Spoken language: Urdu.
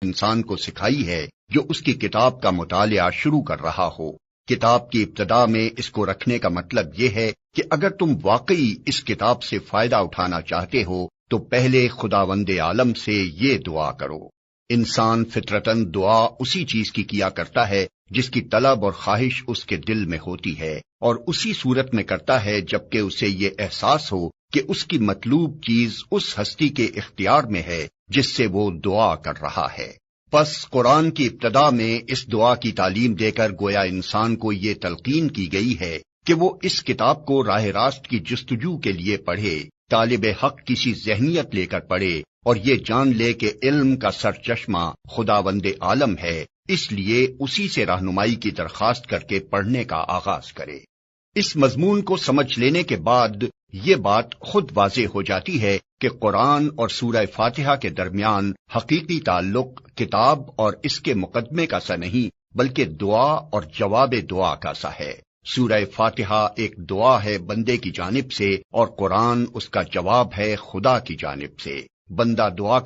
انسان کو سکھائی ہے جو اس کی کتاب کا مطالعہ شروع کر رہا ہو۔ کتاب کی ابتدا میں اس کو رکھنے کا مطلب یہ ہے کہ اگر تم واقعی اس کتاب سے فائدہ اٹھانا چاہتے ہو تو پہلے خداوند عالم سے یہ دعا کرو۔ انسان فطرتاً دعا اسی چیز کی کیا کرتا ہے جس کی طلب اور خواہش اس کے دل میں ہوتی ہے، اور اسی صورت میں کرتا ہے جبکہ اسے یہ احساس ہو کہ اس کی مطلوب چیز اس ہستی کے اختیار میں ہے جس سے وہ دعا کر رہا ہے۔ پس قرآن کی ابتدا میں اس دعا کی تعلیم دے کر گویا انسان کو یہ تلقین کی گئی ہے کہ وہ اس کتاب کو راہ راست کی جستجو کے لیے پڑھے، طالب حق کسی ذہنیت لے کر پڑھے اور یہ جان لے کہ علم کا سرچشمہ خداوند عالم ہے، اس لیے اسی سے رہنمائی کی درخواست کر کے پڑھنے کا آغاز کرے۔ اس مضمون کو سمجھ لینے کے بعد یہ بات خود واضح ہو جاتی ہے کہ قرآن اور سورہ فاتحہ کے درمیان حقیقی تعلق کتاب اور اس کے مقدمے کا سا نہیں بلکہ دعا اور جواب دعا کا سا ہے۔ سورہ فاتحہ ایک دعا ہے بندے کی جانب سے اور قرآن اس کا جواب ہے خدا کی جانب سے۔ بندہ دعا